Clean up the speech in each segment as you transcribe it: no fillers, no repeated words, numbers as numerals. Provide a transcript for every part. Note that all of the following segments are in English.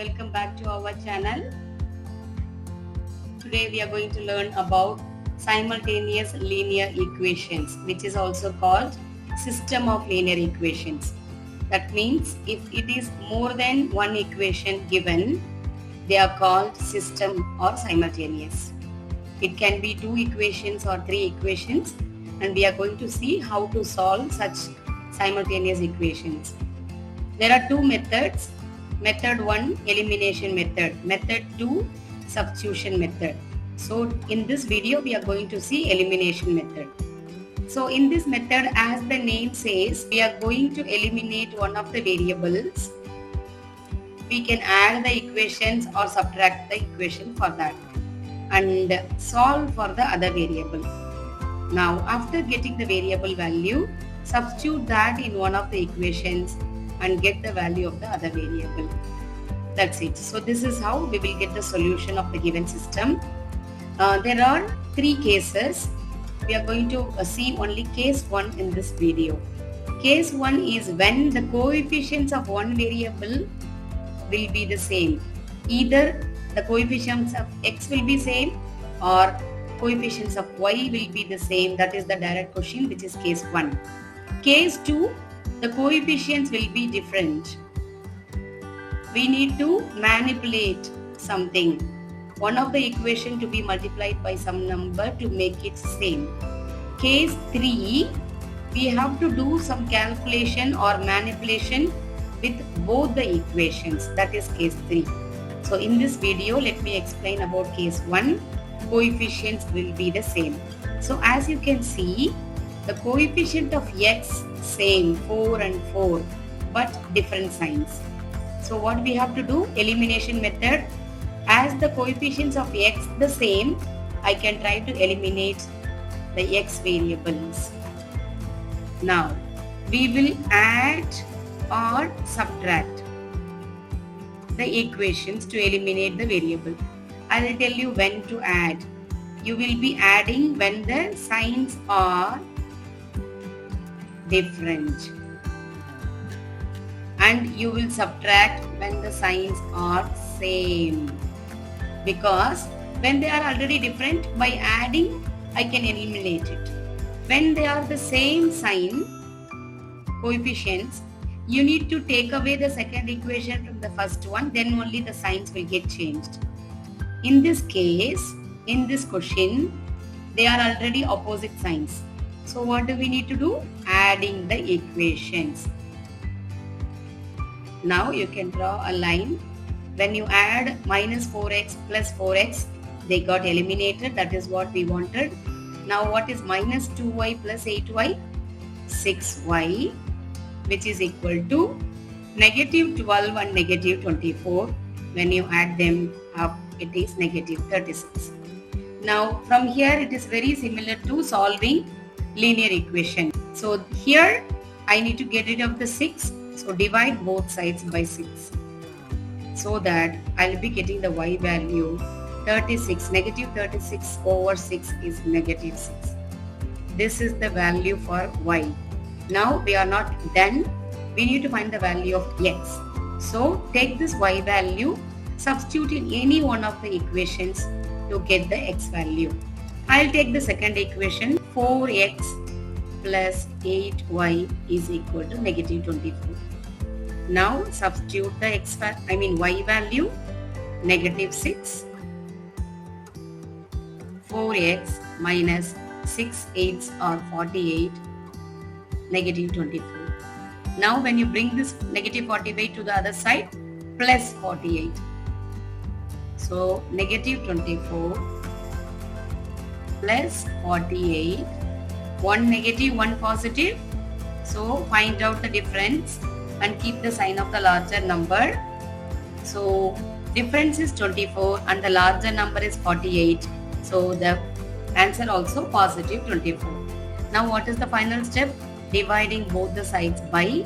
welcome back to our channel. Today we are going to learn about simultaneous linear equations, which is also called system of linear equations. That means if it is more than one equation given, they are called system or simultaneous. It can be 2 equations or 3 equations, and we are going to see how to solve such simultaneous equations. There are 2 methods. Method 1, elimination method. Method 2, substitution method. So in this video we are going to see elimination method. So in this method, as the name says, we are going to eliminate one of the variables. We can add the equations or subtract the equation for that and solve for the other variable. Now after getting the variable value, substitute that in one of the equations and get the value of the other variable. That's it. So this is how we will get the solution of the given system. There are 3 cases. We are going to see only case 1 in this video. Case 1 is when the coefficients of one variable will be the same. Either the coefficients of x will be same or coefficients of y will be the same. That is the direct question, which is case 1. Case 2, the coefficients will be different. We need to manipulate something. One of the equation to be multiplied by some number to make it same. Case 3, we have to do some calculation or manipulation with both the equations. That is case 3. So in this video, let me explain about case 1. Coefficients will be the same. So as you can see, the coefficient of x same 4 and 4, but different signs. So what we have to do? Elimination method. As the coefficients of x the same, I can try to eliminate the x variables. Now we will add or subtract the equations to eliminate the variable. I will tell you when to add. You will be adding when the signs are different, and you will subtract when the signs are same, because when they are already different, by adding I can eliminate it. When they are the same sign coefficients, you need to take away the second equation from the first one, then only the signs will get changed. In this case, in this question, they are already opposite signs. So what do we need to do? Adding the equations. Now you can draw a line. When you add minus 4x plus 4x, they got eliminated. That is what we wanted. Now what is minus 2y plus 8y? 6y, which is equal to negative 12 and negative 24. When you add them up, it is negative 36. Now from here it is very similar to solving linear equation. So here I need to get rid of the 6. So divide both sides by 6. So that I will be getting the y value 36. Negative 36 over 6 is negative 6. This is the value for y. Now we are not done. We need to find the value of x. So take this y value, substitute in any one of the equations to get the x value. I'll take the second equation. 4x plus 8y is equal to negative 24. Now substitute the y value, negative 6. 4x minus 6 8s are 48, negative 24. Now when you bring this negative 48 to the other side, plus 48. So negative 24 plus 48, 1 negative, 1 positive. So find out the difference and keep the sign of the larger number. So difference is 24 and the larger number is 48. So the answer also positive 24. Now what is the final step? Dividing both the sides by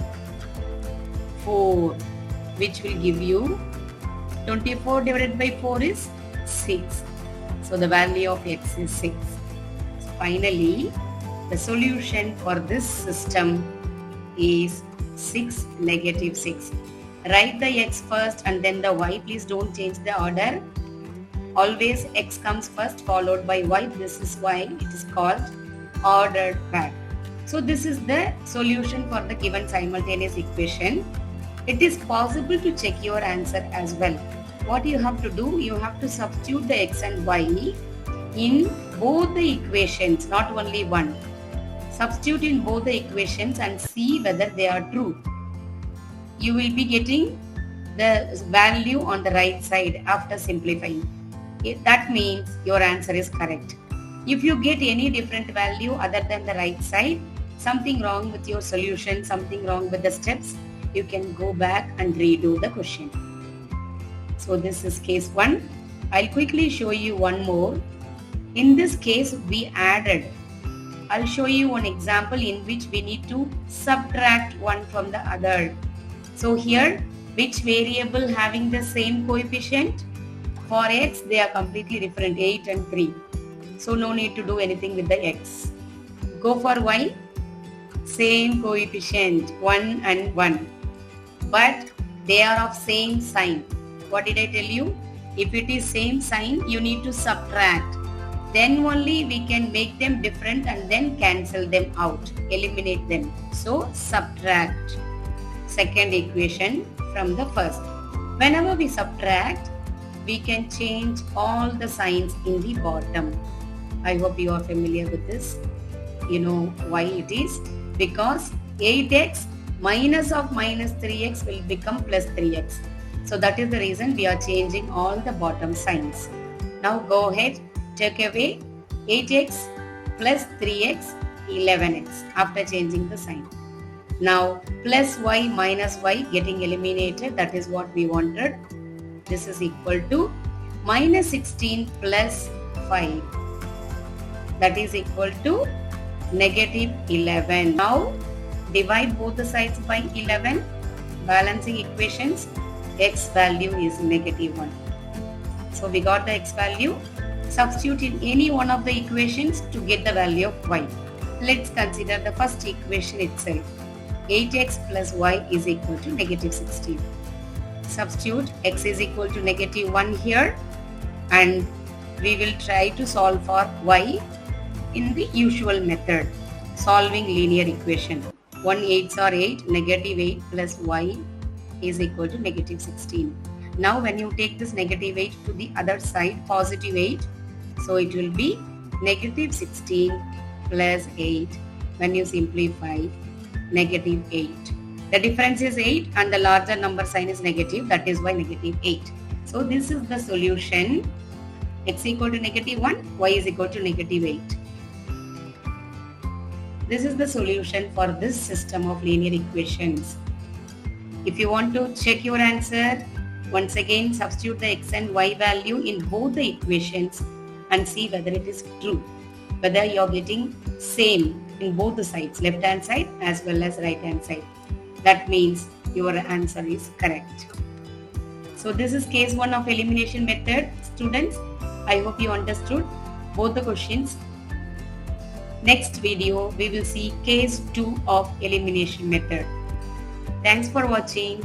4, which will give you 24 divided by 4 is 6. So the value of x is 6. So finally, the solution for this system is 6, negative 6. write the x first and then the y. Please don't change the order. Always x comes first followed by y. This is why it is called ordered pair. So this is the solution for the given simultaneous equation. It is possible to check your answer as well. What you have to do, you have to substitute the x and y in both the equations, not only one. Substitute in both the equations and see whether they are true. You will be getting the value on the right side after simplifying. That means your answer is correct. If you get any different value other than the right side, something wrong with your solution, something wrong with the steps, you can go back and redo the question. So this is case 1. I'll quickly show you one more. In this case, we added. I'll show you one example in which we need to subtract one from the other. So here, which variable having the same coefficient? For x, they are completely different, 8 and 3. So no need to do anything with the x. Go for y, same coefficient, 1 and 1. But they are of same sign. What did I tell you? If it is same sign, you need to subtract. Then only we can make them different and then cancel them out, eliminate them. So subtract second equation from the first. Whenever we subtract, we can change all the signs in the bottom. I hope you are familiar with this. You know why it is? Because 8x minus of minus 3x will become plus 3x. So that is the reason we are changing all the bottom signs. Now go ahead, take away 8x plus 3x, 11x after changing the sign. Now plus y minus y getting eliminated, that is what we wanted. This is equal to minus 16 plus 5. That is equal to negative 11. Now divide both the sides by 11. Balancing equations, x value is negative 1. So we got the x value. Substitute in any one of the equations to get the value of y. Let's consider the first equation itself. 8x plus y is equal to negative 16. Substitute x is equal to negative 1 here and we will try to solve for y in the usual method, solving linear equation. 1 8s are 8, negative 8 plus y is equal to negative 16. Now when you take this negative 8 to the other side, positive 8, so it will be negative 16 plus 8. When you simplify, negative 8. The difference is 8 and the larger number sign is negative, that is why negative 8. So this is the solution. X equal to negative 1, y is equal to negative 8. This is the solution for this system of linear equations. If you want to check your answer, once again substitute the x and y value in both the equations and see whether it is true, whether you are getting same in both the sides, left hand side as well as right hand side. That means your answer is correct. So this is case 1 of elimination method. Students, I hope you understood both the questions. Next video, we will see case 2 of elimination method. Thanks for watching.